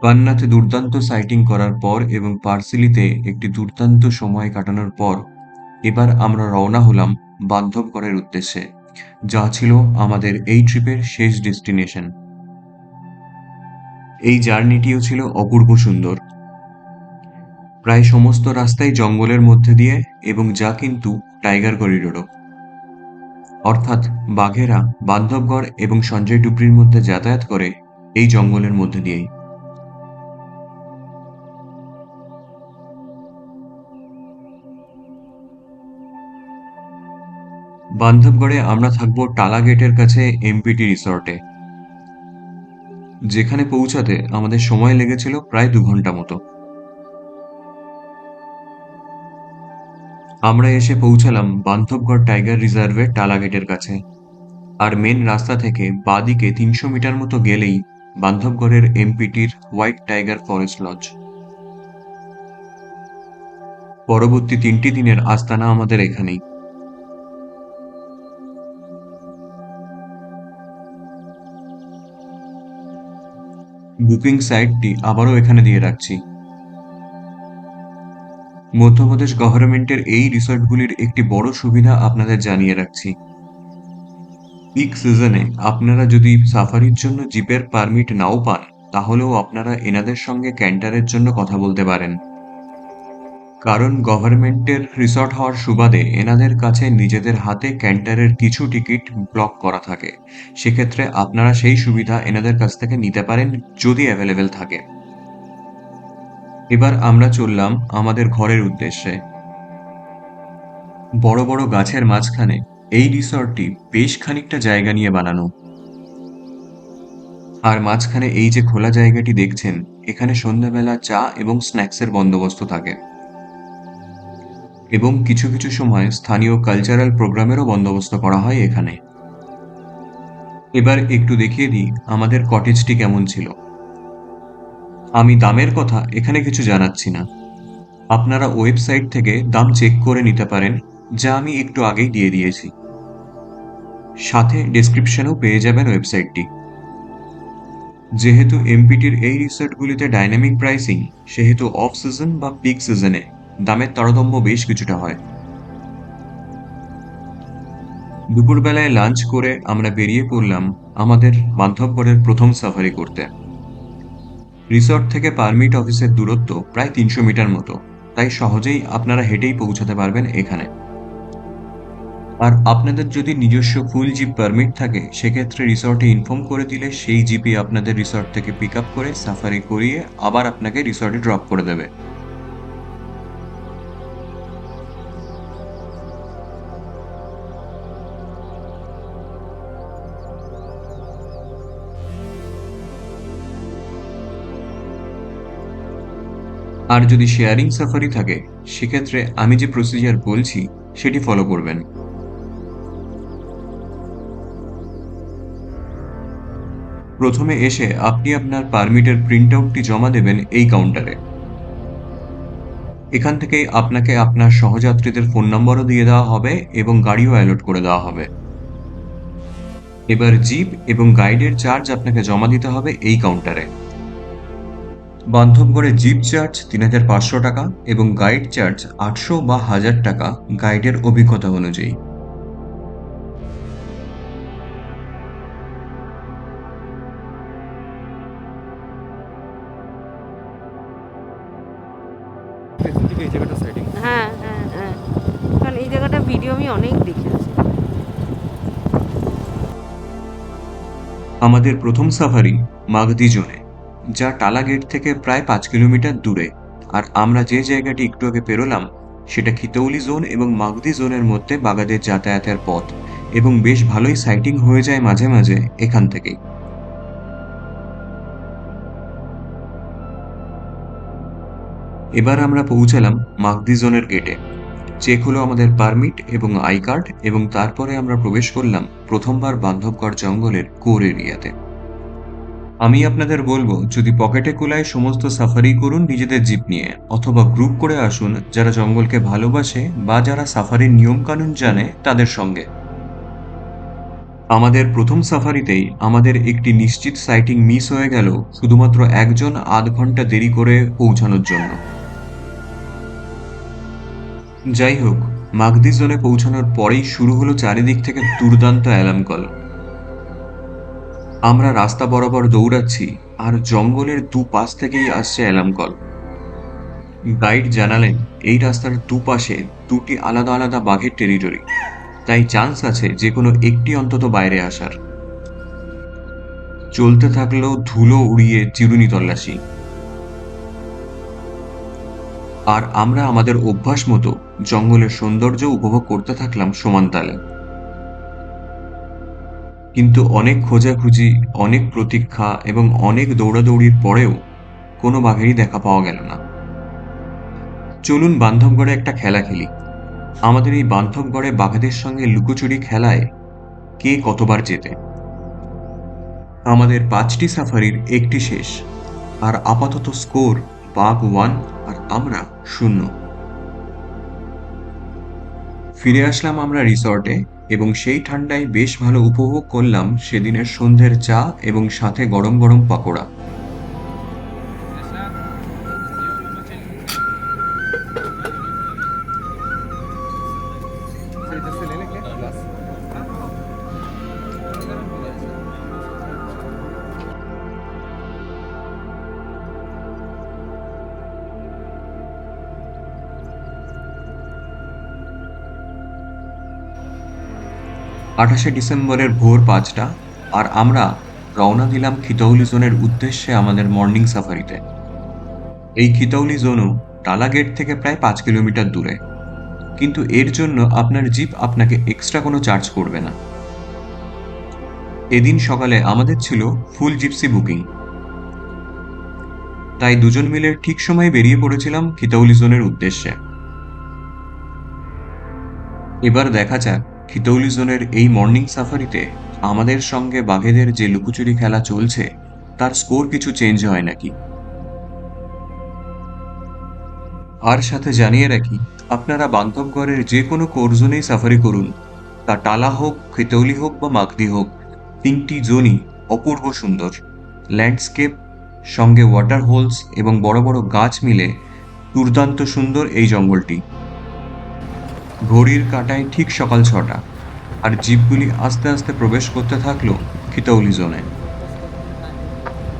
পান্নাতে দুর্দান্ত সাইটিং করার পর এবং পার্সিলিতে একটি দুর্দান্ত সময় কাটানোর পর এবার আমরা রওনা হলাম বান্ধবগড়ের উদ্দেশ্যে, যা ছিল আমাদের এই ট্রিপের শেষ ডেস্টিনেশন। এই জার্নিটিও ছিল অপূর্ব সুন্দর। প্রায় সমস্ত রাস্তাই জঙ্গলের মধ্যে দিয়ে, এবং যা কিন্তু টাইগার করিডোরও, অর্থাৎ বাঘেরা বান্ধবগড় এবং সঞ্জয় ডুবরির মধ্যে যাতায়াত করে এই জঙ্গলের মধ্যে দিয়েই। বান্ধবগড়ে আমরা থাকবো টালা গেটের কাছে এমপিটি রিসর্টে, যেখানে পৌঁছাতে আমাদের সময় লেগেছিল প্রায় 2 ঘন্টা মতো। আমরা এসে পৌঁছালাম বান্ধবগড় টাইগার রিজার্ভের টালা গেটের কাছে। আর মেন রাস্তা থেকে বাঁদিকে 300 মিটার মতো গেলেই বান্ধবগড়ের এমপিটির হোয়াইট টাইগার ফরেস্ট লজ। পরবর্তী 3টি দিনের আস্তানা আমাদের এখানেই। বুকিং সাইটটি আবারও এখানে দিয়ে রাখছি। মধ্যপ্রদেশ গভর্নমেন্টের এই রিসর্টগুলির একটি বড় সুবিধা আপনাদের জানিয়ে রাখছি। পিক সিজনে আপনারা যদি সাফারির জন্য জিপের পারমিট নাও পান, তাহলেও আপনারা এনাদের সঙ্গে ক্যান্টারের জন্য কথা বলতে পারেন। কারণ গভর্নমেন্টের রিসর্ট হওয়ার সুবাদে এনাদের কাছে নিজেদের হাতে ক্যান্টারের কিছু টিকিট ব্লক করা থাকে। সেক্ষেত্রে আপনারা সেই সুবিধা এনাদের কাছ থেকে নিতে পারেন যদি অ্যাভেলেবেল থাকে। এবার আমরা চললাম আমাদের ঘরের উদ্দেশ্যে। বড় বড় গাছের মাঝখানে এই রিসর্টটি বেশ খানিকটা জায়গা নিয়ে বানানো। আর মাঝখানে এই যে খোলা জায়গাটি দেখছেন, এখানে সন্ধ্যাবেলা চা এবং স্ন্যাক্সের বন্দোবস্ত থাকে, এবং কিছু কিছু সময় স্থানীয় কালচারাল প্রোগ্রামেরও বন্দোবস্ত করা হয় এখানে। এবার একটু দেখিয়ে দিই আমাদের কটেজটি কেমন ছিল। আমি দামের কথা এখানে কিছু জানাচ্ছি না, আপনারা ওয়েবসাইট থেকে দাম চেক করে নিতে পারেন, যা আমি একটু আগেই দিয়ে দিয়েছি। সাথে ডেসক্রিপশনেও পেয়ে যাবেন ওয়েবসাইটটি। যেহেতু এমপিটির এই রিসর্টগুলিতে ডাইনামিক প্রাইসিং, সেহেতু অফ সিজন বা পিক সিজনে দামের তারতম্য বেশ কিছুটা হয়। দুপুরবেলায় লাঞ্চ করে আমরা বেরিয়ে পড়লাম আমাদের বান্ধবগড়ের প্রথম সাফারি করতে। রিসর্ট থেকে পারমিট অফিসের দূরত্ব প্রায় 300 মিটার মতো, তাই সহজেই আপনারা হেঁটেই পৌঁছাতে পারবেন এখানে। আর আপনাদের যদি নিজস্ব ফুল জিপ পারমিট থাকে, সেক্ষেত্রে রিসর্টে ইনফর্ম করে দিলে সেই জিপই আপনাদের রিসর্ট থেকে পিক আপ করে সাফারি করিয়ে আবার আপনাকে রিসর্টে ড্রপ করে দেবে। আর যদি শেয়ারিং সাফারি থাকে, সেক্ষেত্রে আমি যে প্রসিজার বলছি সেটি ফলো করবেন। প্রথমে এসে আপনি আপনার পারমিটের প্রিন্ট আউটটি জমা দেবেন এই কাউন্টারে। এখান থেকেই আপনাকে আপনার সহযাত্রীদের ফোন নম্বরও দিয়ে দেওয়া হবে এবং গাড়িও অ্যালট করে দেওয়া হবে। এবার জিপ এবং গাইডের চার্জ আপনাকে জমা দিতে হবে এই কাউন্টারে। বান্ধবগড়ে জিপ চার্জ 3,500 টাকা এবং গাইড চার্জ 800 বা 1000 টাকা, গাইডের অভিজ্ঞতা অনুযায়ী। এই জায়গাটা সাইডিং। হ্যাঁ হ্যাঁ হ্যাঁ, কারণ এই জায়গাটা ভিডিও আমি অনেক দেখেছি। আমাদের প্রথম সাফারি মাগদি জোনে, যা টালা গেট থেকে প্রায় 5 কিলোমিটার দূরে। আর আমরা যে জায়গাটি একটু আগে পেরোলাম, সেটা খিতৌলি জোন এবং মাগদি জোনের মধ্যে বাগাদের যাতায়াতের পথ, এবং বেশ ভালোই সাইটিং হয়ে যায় মাঝে মাঝে এখান থেকেই। এবার আমরা পৌঁছালাম মাগদি জোনের গেটে। চেক হলো আমাদের পারমিট এবং আই কার্ড, এবং তারপরে আমরা প্রবেশ করলাম প্রথমবার বান্ধবগড় জঙ্গলের কোর এরিয়াতে। আমি আপনাদের বলবো, যদি পকেটে কুলায় সমস্ত সাফারি করুন নিজেদের জিপ নিয়ে, অথবা গ্রুপ করে আসুন যারা জঙ্গলকে ভালোবাসে বা যারা সাফারির নিয়ম কানুন জানে তাদের সঙ্গে। আমাদের প্রথম সাফারিতেই আমাদের একটি নিশ্চিত সাইটিং মিস হয়ে গেল শুধুমাত্র একজন আধ ঘন্টা দেরি করে পৌঁছানোর জন্য। যাই হোক, মাগদি জোনে পৌঁছানোর পরেই শুরু হলো চারিদিক থেকে দুর্দান্ত অ্যালার্ম কল। আমরা রাস্তা বরাবর দৌড়াচ্ছি আর জঙ্গলের দুপাশ থেকেই আসছে অ্যালার্ম কল। গাইড জানালেন এই রাস্তার দুপাশে দুটি আলাদা আলাদা বাঘের টেরিটরি, তাই চান্স আছে যে কোনো একটি অন্তত বাইরে আসার। চলতে থাকলো ধুলো উড়িয়ে চিরুনি তল্লাশি, আর আমরা আমাদের অভ্যাস মতো জঙ্গলের সৌন্দর্য উপভোগ করতে থাকলাম সমান তালে। কিন্তু অনেক খোঁজাখুঁজি, অনেক প্রতীক্ষা এবং অনেক দৌড়াদৌড়ির পরেও কোনো বাঘেরই দেখা পাওয়া গেল না। চলুন বান্ধবগড়ে একটা খেলা খেলি। আমাদের এই বান্ধবগড়ে বাঘেদের সঙ্গে লুকোচুরি খেলায় কে কতবার জেতে। আমাদের 5টি সাফারির একটি শেষ, আর আপাতত স্কোর বাঘ 1 আর আমরা 0। ফিরে আসলাম আমরা রিসর্টে এবং সেই ঠান্ডায় বেশ ভালো উপভোগ করলাম সেদিনের সন্ধ্যের চা এবং সাথে গরম গরম পাকোড়া। से ले लेंगे ग्लास। 28শে ডিসেম্বরের ভোর 5টা, আর আমরা রওনা দিলাম খিতৌলি জোনের উদ্দেশ্যে আমাদের মর্নিং সাফারিতে। এই খিতৌলি জোনও টালা গেট থেকে প্রায় 5 কিলোমিটার দূরে, কিন্তু এর জন্য আপনার জিপ আপনাকে এক্সট্রা কোনো চার্জ করবে না। এদিন সকালে আমাদের ছিল ফুল জিপসি বুকিং, তাই দুজন মিলে ঠিক সময়ে বেরিয়ে পড়েছিলাম খিতৌলি জোনের উদ্দেশ্যে। এবার দেখা যাক খিতৌলি জোনের এই মর্নিং সাফারিতে আমাদের সঙ্গে বাঘেদের যে লুকোচুরি খেলা চলছে তার স্কোর কিছু চেঞ্জ হয় নাকি। আর সাথে জানিয়ে রাখি, আপনারা বান্ধবগড়ের যে কোনো কোর জোনেই সাফারি করুন, তা টালা হোক, খিতৌলি হোক বা মাগদি হোক, 3টি জোনই অপূর্ব সুন্দর। ল্যান্ডস্কেপ সঙ্গে ওয়াটার হোলস এবং বড় বড় গাছ মিলে দুর্দান্ত সুন্দর এই জঙ্গলটি। ঘড়ির কাঁটায় ঠিক সকাল 6টা, আর জিপগুলি আস্তে আস্তে প্রবেশ করতে থাকলো খিতৌলি জোনে।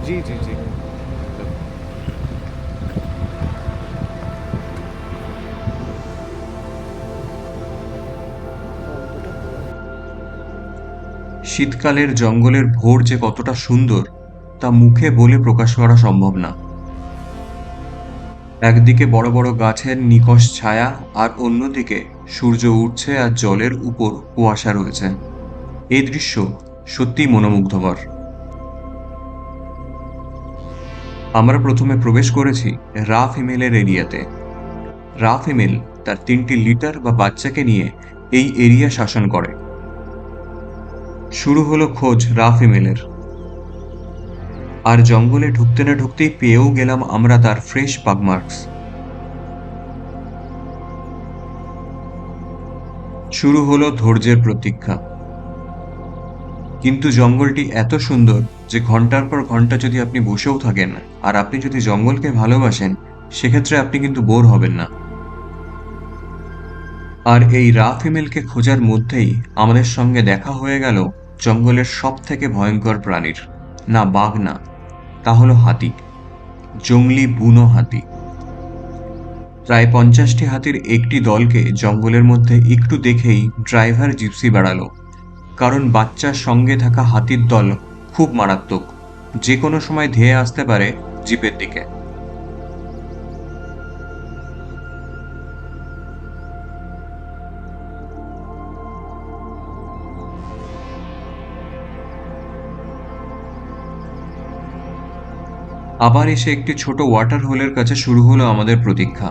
जी जी जी। শীতকালের জঙ্গলের ভোর যে কতটা সুন্দর তা মুখে বলে প্রকাশ করা সম্ভব না। একদিকে বড় বড় গাছের নিকষ ছায়া, আর অন্যদিকে সূর্য উঠছে আর জলের উপর কুয়াশা রয়েছে। এই দৃশ্য সত্যিই মনোমুগ্ধকর। আমরা প্রথমে প্রবেশ করেছি রা ফিমেলের এরিয়াতে। রা ফিমেল তার 3টি লিটার বা বাচ্চাকে নিয়ে এই এরিয়া শাসন করে। শুরু হলো খোঁজ রা ফিমেলের, আর জঙ্গলে ঢুকতে না ঢুকতেই পেয়েও গেলাম আমরা তার ফ্রেশ পাগ মার্কস। শুরু হলো ধৈর্যের প্রতীক্ষা। কিন্তু জঙ্গলটি এত সুন্দর যে ঘন্টার পর ঘন্টা যদি আপনি বসেও থাকেন আর আপনি যদি জঙ্গলকে ভালোবাসেন, সেক্ষেত্রে আপনি কিন্তু বোর হবেন না। আর এই রা ফিমেলকে খোঁজার মধ্যেই আমাদের সঙ্গে দেখা হয়ে গেল জঙ্গলের সব থেকে ভয়ঙ্কর প্রাণীর। না বাঘ না, তা হলো হাতি। জংলি বুনো হাতি। প্রায় 50টি হাতির একটি দলকে জঙ্গলের মধ্যে একটু দেখেই ড্রাইভার জিপসি বাড়ালো, কারণ বাচ্চার সঙ্গে থাকা হাতির দল খুব মারাত্মক, যে কোনো সময় ধেয়ে আসতে পারে জিপের দিকে। আবার এসে একটি ছোট ওয়াটার হোলের কাছে শুরু হলো আমাদের প্রতীক্ষা।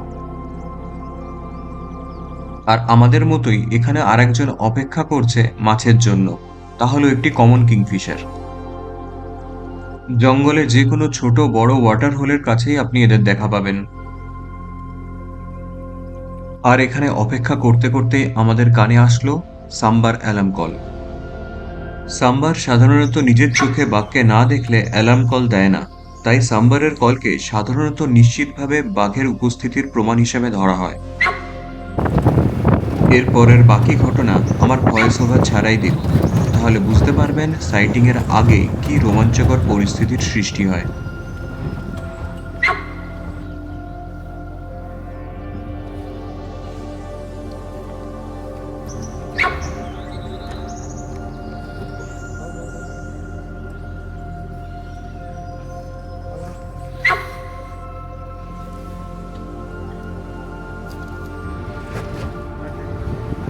আর আমাদের মতোই এখানে আরেকজন অপেক্ষা করছে মাছের জন্য, তা হলো একটি কমন কিংফিশার। জঙ্গলে যে কোনো ছোট বড় ওয়াটার হোলের কাছেই আপনি এদের দেখা পাবেন। আর এখানে অপেক্ষা করতে করতেই আমাদের কানে আসলো সাম্বার অ্যালার্ম কল। সাম্বার সাধারণত নিজের চোখে বাঘকে না দেখলে অ্যালার্ম কল দেয় না, তাই সাম্বারের কলকে সাধারণত নিশ্চিতভাবে বাঘের উপস্থিতির প্রমাণ হিসেবে ধরা হয়। এর পরের বাকি ঘটনা আমার ভয়েস ওভার ছাড়াই দেখুন, তাহলে বুঝতে পারবেন সাইটিং এর আগে কি রোমাঞ্চকর পরিস্থিতির সৃষ্টি হয়।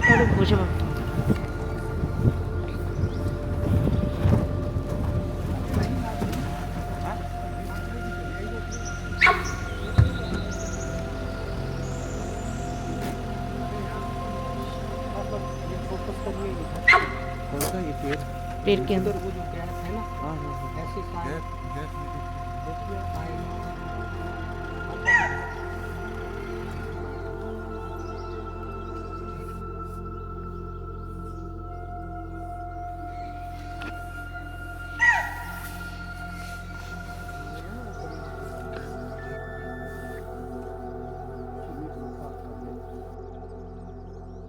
তাহলে বুঝে পাবো। कौन सा ये पेड़ पेड़ के अंदर वो जो गैस है ना, हाँ हाँ हाँ ऐसे सारे देखिए आए।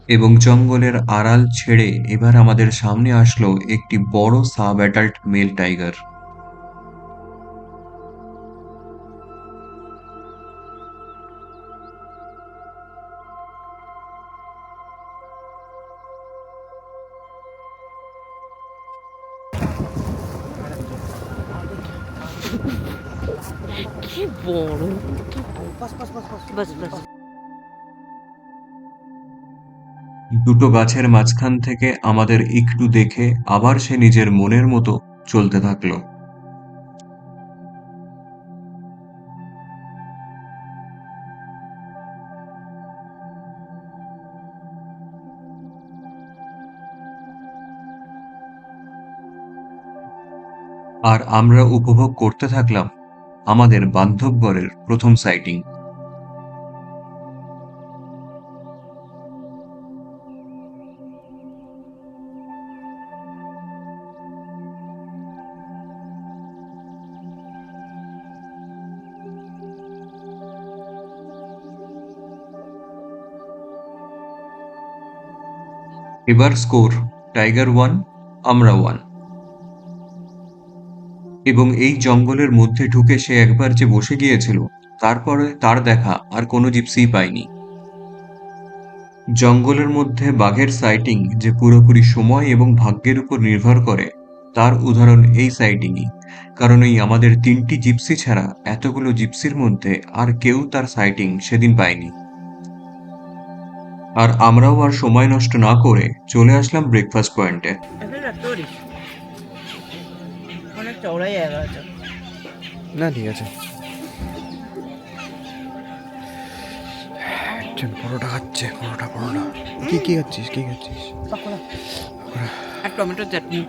এবং জঙ্গলের আড়াল ছেড়ে এবার আমাদের সামনে আসলো একটি বড় সাব অ্যাডাল্ট মেল টাইগার। কি বড়! बस बस बस बस বাস বাস। দুটো গাছের মাঝখান থেকে আমাদের একটু দেখে আবার সে নিজের মনের মতো চলতে থাকলো। আর আমরা উপভোগ করতে থাকলাম আমাদের বান্ধবগড়ের প্রথম সাইটিং। এবার স্কোর টাইগার 1, আমরা 1। এবং এই জঙ্গলের মধ্যে ঢুকে সে একবার যে বসে গিয়েছিল, তারপরে তার দেখা আর কোনো জিপসিই পায়নি। জঙ্গলের মধ্যে বাঘের সাইটিং যে পুরোপুরি সময় এবং ভাগ্যের উপর নির্ভর করে, তার উদাহরণ এই সাইটিংই। কারণ এই আমাদের 3টি জিপসি ছাড়া এতগুলো জিপসির মধ্যে আর কেউ তার সাইটিং সেদিন পায়নি। আর আমরাও আর সময় নষ্ট না করে চলে আসলাম ব্রেকফাস্ট পয়েন্টে। এখন রাখতে পারিস, অনেক চওড়াই জায়গা আছে। না ঠিক আছে চল পরোটা খাচ্ছে পরোটা পরোটা কি খাচ্ছিস কি খাচ্ছিস पकड़ा আর টমেটো চাটনি।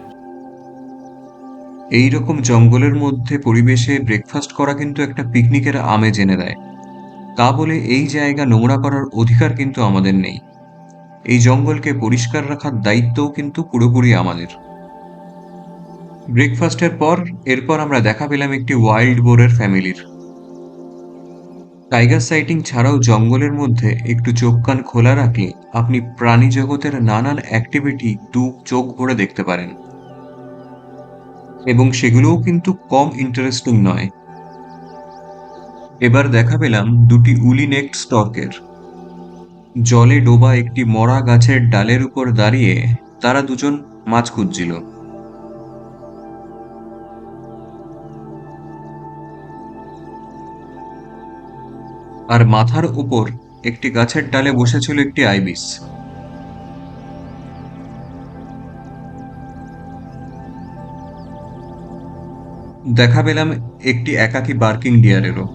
এই রকম জঙ্গলের মধ্যে পরিবেশে ব্রেকফাস্ট করা কিন্তু একটা পিকনিকের আমেজ এনে দেয়। তা বলে এই জায়গা নোংরা করার অধিকার কিন্তু আমাদের নেই। এই জঙ্গলকে পরিষ্কার রাখার দায়িত্বও কিন্তু পুরোপুরি আমাদের। ব্রেকফাস্টের পর এরপর আমরা দেখা পেলাম একটি ওয়াইল্ড বোরের ফ্যামিলির। টাইগার সাইটিং ছাড়াও জঙ্গলের মধ্যে একটু চোখ কান খোলা রাখলে আপনি প্রাণী জগতের নানান অ্যাক্টিভিটি চোখ ভরে দেখতে পারেন, এবং সেগুলোও কিন্তু কম ইন্টারেস্টিং নয়। এবার দেখা পেলাম দুটি উলি নেকড স্টর্কের। জলে ডোবা একটি মরা গাছের ডালের উপর দাঁড়িয়ে তারা দুজন মাছ খুঁজছিল। আর মাথার উপর একটি গাছের ডালে বসেছিল একটি আইবিস। দেখা পেলাম একটি একাকী বার্কিং ডিয়ারেরও।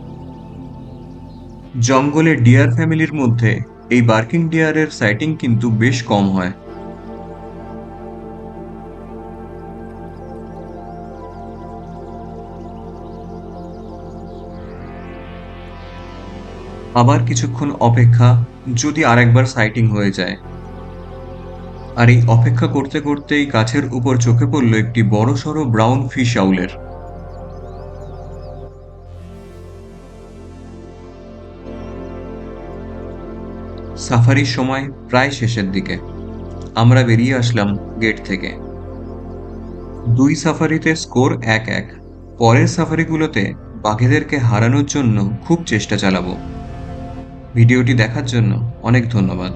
জঙ্গলে ডিয়ার ফ্যামিলির মধ্যে এই বার্কিং ডিয়ারের সাইটিং কিন্তু বেশ কম হয়। আবার কিছুক্ষণ অপেক্ষা, যদি আরেকবার সাইটিং হয়ে যায়। আর এই অপেক্ষা করতে করতেই গাছের উপর চোখে পড়ল একটি বড়সড় ব্রাউন ফিশ আউলের। সাফারির সময় প্রায় শেষের দিকে। আমরা বেরিয়ে আসলাম গেট থেকে। 2 সাফারিতে স্কোর 1-1। পরের সাফারিগুলোতে বাঘেদেরকে হারানোর জন্য খুব চেষ্টা চালাবো। ভিডিওটি দেখার জন্য অনেক ধন্যবাদ।